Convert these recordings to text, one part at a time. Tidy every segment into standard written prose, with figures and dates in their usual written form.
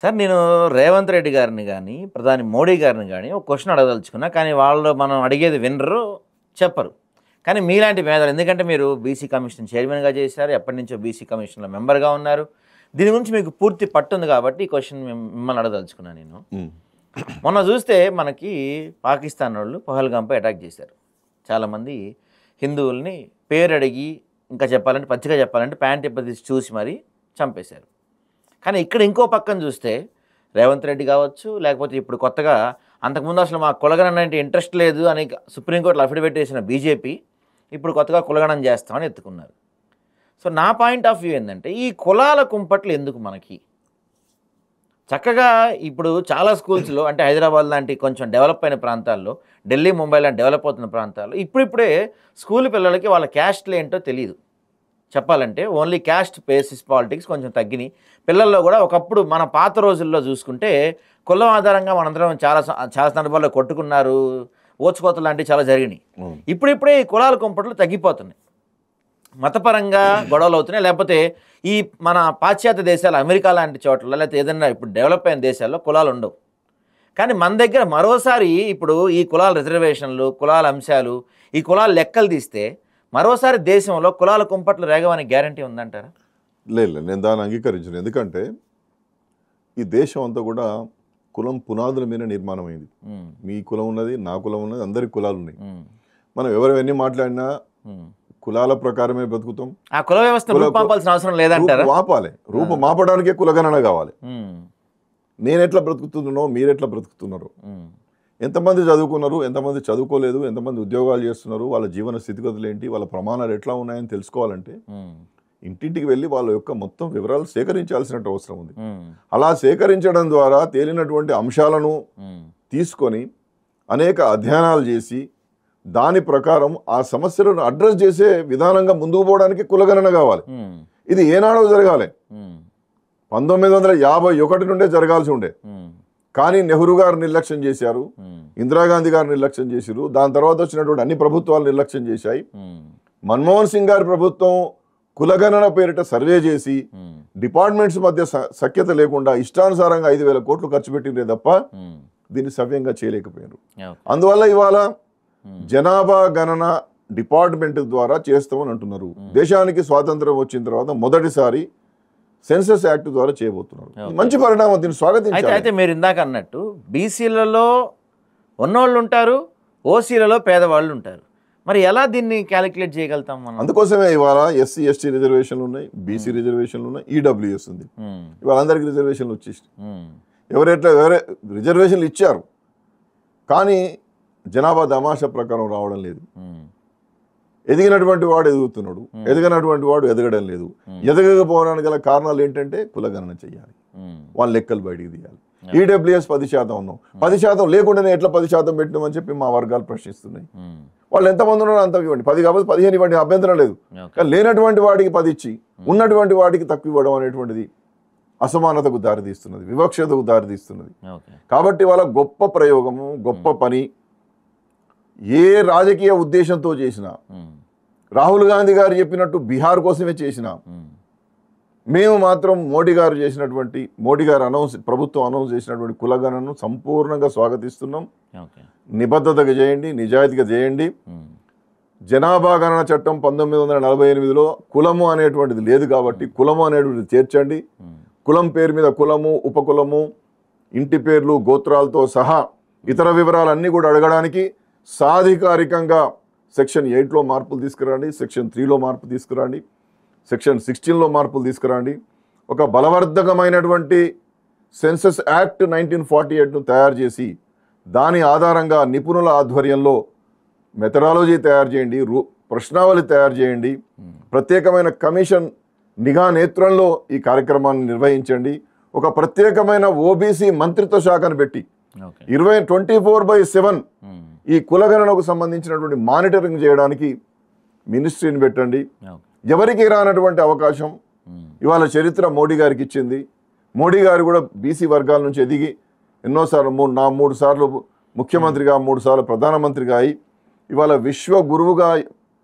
Sir నేను రేవంత్ రెడ్డి గారిని గాని, ప్రధాని మోడీ గారిని గాని ఒక క్వెషన్ అడగదలుచుకున్నా. కానీ వాళ్ళు మనం అడిగేది వినరు, చెప్పరు. కానీ మీలాంటి మేధావులు ఎందుకంటే మీరు బీసీ కమిషన్ చైర్మన్‌గా చేశారు. ఎప్పటినుంచో బీసీ కమిషన్‌లో మెంబర్‌గా ఉన్నారు. దీని గురించి మీకు పూర్తి పట్టుంది కాబట్టి ఈ క్వెషన్ మిమ్మల్ని అడగదలుచుకున్నా నేను. హ్మ్. మొన్న చూస్తే మనకి పాకిస్తానోళ్ళు పహల్గామ్‌పై అటాక్ చేశారు. చాలామంది హిందువుల్ని పేరడిగి ఇంకా చెప్పాలంటే పచ్చిగా చెప్పాలంటే ప్యాంట్ ఇప్పదీసి చూసి మరీ చంపేశారు. కానీ ఇక్కడ ఇంకో పక్కన చూస్తే రేవంత్ రెడ్డి కావచ్చు, లేకపోతే ఇప్పుడు కొత్తగా అంతకుముందు అసలు మా కులగణన అంటే ఇంట్రెస్ట్ లేదు అని సుప్రీంకోర్టులో అఫిడవిట్ వేసిన బీజేపీ ఇప్పుడు కొత్తగా కులగణన చేస్తామని ఎత్తుకున్నారు. సో నా పాయింట్ ఆఫ్ వ్యూ ఏంటంటే ఈ కులాల కుంపట్లు ఎందుకు మనకి? చక్కగా ఇప్పుడు చాలా స్కూల్స్లో అంటే హైదరాబాద్ లాంటి కొంచెం డెవలప్ అయిన ప్రాంతాల్లో, ఢిల్లీ ముంబై లాంటి డెవలప్ అవుతున్న ప్రాంతాల్లో ఇప్పుడిప్పుడే స్కూల్ పిల్లలకి వాళ్ళ క్యాస్ట్లు ఏంటో తెలియదు. చెప్పాలంటే ఓన్లీ క్యాస్ట్ బేసిస్ పాలిటిక్స్ కొంచెం తగ్గినాయి పిల్లల్లో కూడా. ఒకప్పుడు మన పాత రోజుల్లో చూసుకుంటే కులం ఆధారంగా మనందరం చాలా చాలా సందర్భాల్లో కొట్టుకున్నారు, ఓచుకోతలు లాంటివి చాలా జరిగినాయి. ఇప్పుడిప్పుడే ఈ కులాల కుంపట్లు తగ్గిపోతున్నాయి, మతపరంగా గొడవలు అవుతున్నాయి. లేకపోతే ఈ మన పాశ్చాత్య దేశాలు అమెరికా లాంటి చోట్ల లేకపోతే ఏదైనా ఇప్పుడు డెవలప్ అయిన దేశాల్లో కులాలు ఉండవు. కానీ మన దగ్గర మరోసారి ఇప్పుడు ఈ కులాల రిజర్వేషన్లు, కులాల అంశాలు, ఈ కులాల లెక్కలు తీస్తే మరోసారి దేశంలో కులాల కుంపట్లు రేగవని గ్యారంటీ ఉందంటారా? లేదు, నేను దాన్ని అంగీకరించను. ఎందుకంటే ఈ దేశం అంతా కూడా కులం పునాదుల మీద నిర్మాణమైంది. మీ కులం ఉన్నది, నా కులం ఉన్నది, అందరి కులాలు ఉన్నాయి. మనం ఎవరెన్ని మాట్లాడినా కులాల ప్రకారమే బ్రతుకుతాం. ఆ కుల వ్యవస్థ రూపాల్సిన అవసరం లేదంటారా? మాపాలి, రూపం మాపడానికే కులగణన కావాలి. నేను ఎట్లా బ్రతుకుతున్నానో మీరు ఎట్లా బ్రతుకుతున్నారు, ఎంతమంది చదువుకున్నారు, ఎంతమంది చదువుకోలేదు, ఎంతమంది ఉద్యోగాలు చేస్తున్నారు, వాళ్ళ జీవన స్థితిగతులు ఏంటి, వాళ్ళ ప్రమాణాలు ఎట్లా ఉన్నాయని తెలుసుకోవాలంటే ఇంటింటికి వెళ్ళి వాళ్ళ యొక్క మొత్తం వివరాలు సేకరించాల్సిన అవసరం ఉంది. అలా సేకరించడం ద్వారా తేలినటువంటి అంశాలను తీసుకొని అనేక అధ్యయనాలు చేసి దాని ప్రకారం ఆ సమస్యలను అడ్రస్ చేసే విధానంగా ముందుకు పోవడానికి కులగణన కావాలి. ఇది ఏనాడో జరగాలి, 1951 నుండే జరగాల్సి ఉండే. కానీ నెహ్రూ గారు నిర్లక్ష్యం చేశారు, ఇందిరాగాంధీ గారు నిర్లక్ష్యం చేశారు, దాని తర్వాత వచ్చినటువంటి అన్ని ప్రభుత్వాలు నిర్లక్ష్యం చేశాయి. మన్మోహన్ సింగ్ గారి ప్రభుత్వం కులగణన పేరిట సర్వే చేసి డిపార్ట్మెంట్స్ మధ్య సఖ్యత లేకుండా ఇష్టానుసారంగా 5,000 కోట్లు ఖర్చు పెట్టిందే తప్ప దీన్ని సవ్యంగా చేయలేకపోయారు. అందువల్ల ఇవాళ జనాభా గణన డిపార్ట్మెంట్ ద్వారా చేస్తామని అంటున్నారు. దేశానికి స్వాతంత్రం వచ్చిన తర్వాత మొదటిసారి సెన్సస్ యాక్ట్ ద్వారా చేయబోతున్నారు. మంచి పరిణామం, దీన్ని స్వాగతించాలి. అయితే మీరు ఇందాక అన్నట్టు బీసీలలో ఉన్నోళ్ళు ఉంటారు, ఓసీలలో పేదవాళ్ళు ఉంటారు. మరి ఎలా దీన్ని క్యాలిక్యులేట్ చేయగలుగుతాం మనం? అందుకోసమే ఇవాళ ఎస్సీ ఎస్టీ రిజర్వేషన్లు ఉన్నాయి, బీసీ రిజర్వేషన్లు ఉన్నాయి, ఈడబ్ల్యూఎస్ ఉంది. ఇవాళ అందరికి రిజర్వేషన్లు వచ్చేసి ఎవరే రిజర్వేషన్లు ఇచ్చారు, కానీ జనాభా తమాషా ప్రకారం రావడం లేదు. ఎదిగినటువంటి వాడు ఎదుగుతున్నాడు, ఎదగనటువంటి వాడు ఎదగడం లేదు. ఎదగకపోవడానికి గల కారణాలు ఏంటంటే కులగణన చేయాలి, వాళ్ళ లెక్కలు బయటికి తీయాలి. ఈడబ్ల్యూఎస్ 10% ఉన్నాం, 10% లేకుండానే ఎట్లా 10% పెట్టినామని చెప్పి మా వర్గాలు ప్రశ్నిస్తున్నాయి. వాళ్ళు ఎంతమంది ఉన్నారో అంత ఇవ్వండి, 10 కాబట్టి 15 ఇవ్వండి, అభ్యంతరం లేదు. కానీ లేనటువంటి వాడికి 10 ఇచ్చి ఉన్నటువంటి వాడికి తక్కువ ఇవ్వడం అనేటువంటిది అసమానతకు దారితీస్తున్నది, వివక్షతకు దారితీస్తున్నది. కాబట్టి వాళ్ళ గొప్ప ప్రయోగము, గొప్ప పని ఏ రాజకీయ ఉద్దేశంతో చేసినా, రాహుల్ గాంధీ గారు చెప్పినట్టు బీహార్ కోసమే చేసినా, మేము మాత్రం మోడీ గారు ప్రభుత్వం అనౌన్స్ చేసినటువంటి కులగణను సంపూర్ణంగా స్వాగతిస్తున్నాం. నిబద్ధతగా చేయండి, నిజాయితీగా చేయండి. జనాభా గణన చట్టం 1948లో కులము అనేటువంటిది లేదు కాబట్టి కులము అనేటువంటిది చేర్చండి. కులం పేరు మీద కులము, ఉపకులము, ఇంటి పేర్లు, గోత్రాలతో సహా ఇతర వివరాలన్నీ కూడా అడగడానికి సాధికారికంగా సెక్షన్ 8లో మార్పులు తీసుకురండి, సెక్షన్ 3లో మార్పు తీసుకురండి, సెక్షన్ 16లో మార్పులు తీసుకురండి. ఒక బలవర్ధకమైనటువంటి సెన్సస్ యాక్ట్ 1948ను తయారు చేసి దాని ఆధారంగా నిపుణుల ఆధ్వర్యంలో మెథడాలజీ తయారు చేయండి, ప్రశ్నావళి తయారు చేయండి. ప్రత్యేకమైన కమిషన్ నిఘా నేత్రంలో ఈ కార్యక్రమాన్ని నిర్వహించండి. ఒక ప్రత్యేకమైన ఓబీసీ మంత్రిత్వ శాఖను పెట్టి 24/7 ఈ కులగణనకు సంబంధించినటువంటి మానిటరింగ్ చేయడానికి మినిస్ట్రీని పెట్టండి. ఎవరికి రానటువంటి అవకాశం ఇవాళ చరిత్ర మోడీ గారికి ఇచ్చింది. మోడీ గారు కూడా బీసీ వర్గాల నుంచి ఎదిగి ఎన్నోసార్లు 3 సార్లు ముఖ్యమంత్రిగా, 3 సార్లు ప్రధానమంత్రిగా అయి ఇవాళ విశ్వ గురువుగా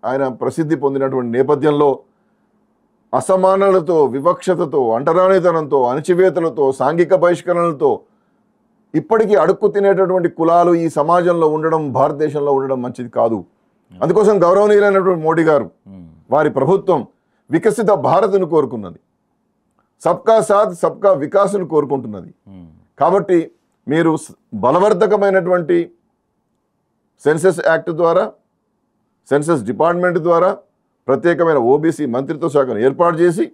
ఆయన ప్రసిద్ధి పొందినటువంటి నేపథ్యంలో అసమానలతో, వివక్షతతో, అంటరానితనంతో, అణచివేతలతో, సాంఘిక బహిష్కరణలతో ఇప్పటికీ అడుక్కు తినేటటువంటి కులాలు ఈ సమాజంలో ఉండడం, భారతదేశంలో ఉండడం మంచిది కాదు. అందుకోసం గౌరవనీయులైనటువంటి మోడీ గారు, వారి ప్రభుత్వం వికసిత భారత్ను కోరుకున్నది, సబ్కా సాథ్ సబ్కా వికాస్ను కోరుకుంటున్నది. కాబట్టి మీరు బలవర్ధకమైనటువంటి సెన్సస్ యాక్ట్ ద్వారా, సెన్సస్ డిపార్ట్మెంట్ ద్వారా ప్రత్యేకమైన ఓబీసీ మంత్రిత్వ శాఖను ఏర్పాటు చేసి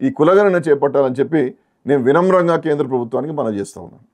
ఈ కులగణన చేపట్టాలని చెప్పి నేను వినమ్రంగా కేంద్ర ప్రభుత్వానికి మనం చేస్తా ఉన్నాను.